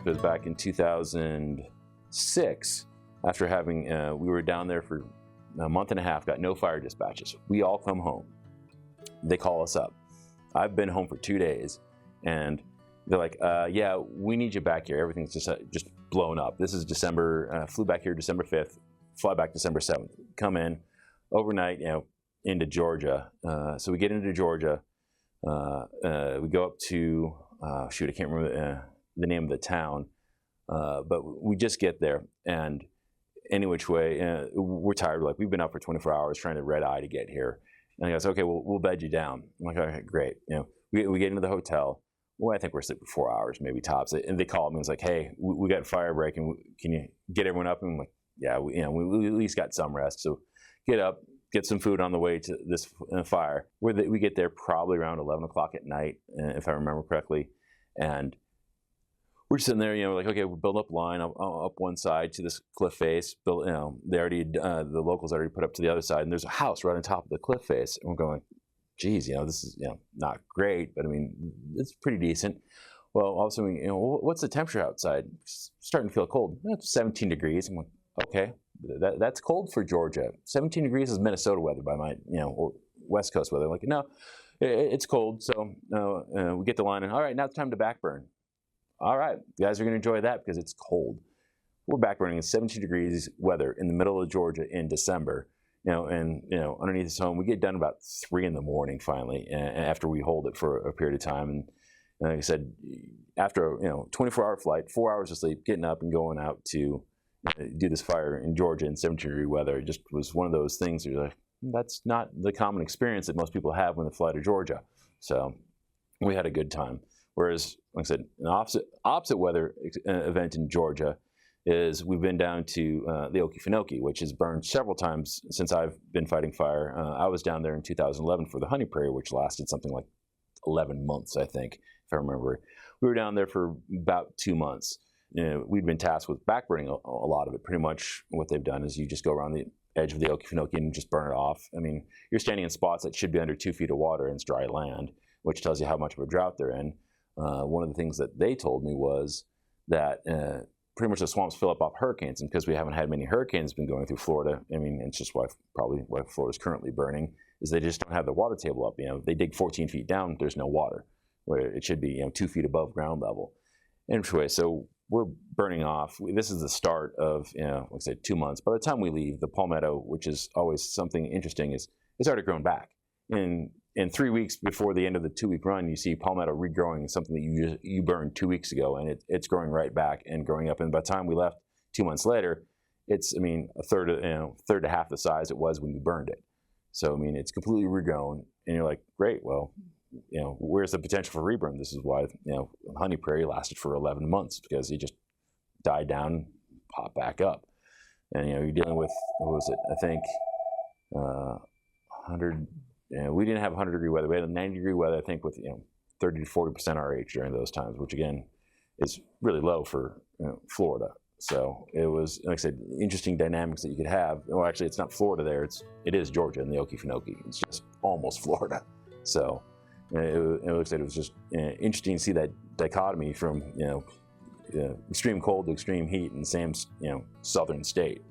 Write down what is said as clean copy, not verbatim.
because back in 2006, after having, we were down there for a month and a half, got no fire dispatches. We all come home. They call us up. I've been home for 2 days, and they're like, yeah, we need you back here. Everything's just blown up. This is December, flew back here December 5th, fly back December 7th. Come in, overnight, into Georgia. So we get into Georgia. We go up to, shoot, I can't remember the name of the town, but we just get there, and any which way, we're tired. Like, we've been up for 24 hours trying to red eye to get here. And he goes, okay, we'll bed you down. I'm like, okay, great. We get into the hotel. Well, I think we're sleeping 4 hours, maybe tops. And they called me and was like, hey, we got fire break, and can you get everyone up? And I'm like, yeah, we at least got some rest. So get up, get some food on the way to this fire. We get there probably around 11 o'clock at night, if I remember correctly. And we're sitting there, like, okay, we build up line up one side to this cliff face. They already, the locals already put up to the other side, and there's a house right on top of the cliff face. And we're going, geez, this is, not great, but I mean, it's pretty decent. Well, all of a sudden, what's the temperature outside? It's starting to feel cold. It's 17 degrees. I'm like, okay, that's cold for Georgia. 17 degrees is Minnesota weather by my, or West Coast weather. I'm like, no, it's cold. So we get the line, and all right, now it's time to backburn. All right, you guys are going to enjoy that because it's cold. We're backburning in 17 degrees weather in the middle of Georgia in December. Underneath this home, we get done about 3 in the morning finally, after we hold it for a period of time. And like I said, after a 24-hour flight, 4 hours of sleep, getting up and going out to do this fire in Georgia in 17-degree weather, it just was one of those things where you're like, that's not the common experience that most people have when they fly to Georgia. So we had a good time. Whereas, like I said, an opposite weather event in Georgia is we've been down to the Okefenokee, which has burned several times since I've been fighting fire. I was down there in 2011 for the honey prairie, which lasted something like 11 months, I think, if I remember. We were down there for about 2 months. We'd been tasked with backburning a lot of it. Pretty much what they've done is you just go around the edge of the Okefenokee and just burn it off. I mean, you're standing in spots that should be under 2 feet of water and it's dry land, which tells you how much of a drought they're in. One of the things that they told me was that pretty much the swamps fill up off hurricanes, and because we haven't had many hurricanes been going through Florida, I mean, it's just why Florida's currently burning, is they just don't have the water table up. They dig 14 feet down, there's no water, where it should be 2 feet above ground level. Anyway, so we're burning off. This is the start of, like I said, 2 months. By the time we leave, the palmetto, which is always something interesting, is already grown back. In 3 weeks before the end of the 2-week run, you see palmetto regrowing something that you burned 2 weeks ago, and it's growing right back and growing up. And by the time we left 2 months later, it's, I mean, a third to half the size it was when you burned it. So I mean, it's completely regrown, and you're like, great. Well, where's the potential for reburn? This is why honey prairie lasted for 11 months, because it just died down, popped back up, and you're dealing with, what was it? I think 100. We didn't have 100-degree weather. We had a 90-degree weather, I think, with 30 to 40% RH during those times, which again is really low for Florida. So it was, like I said, interesting dynamics that you could have. Well, actually, it's not Florida there. It is Georgia in the Okefenokee. It's just almost Florida. So it looks like it was just interesting to see that dichotomy from extreme cold to extreme heat in the same southern state.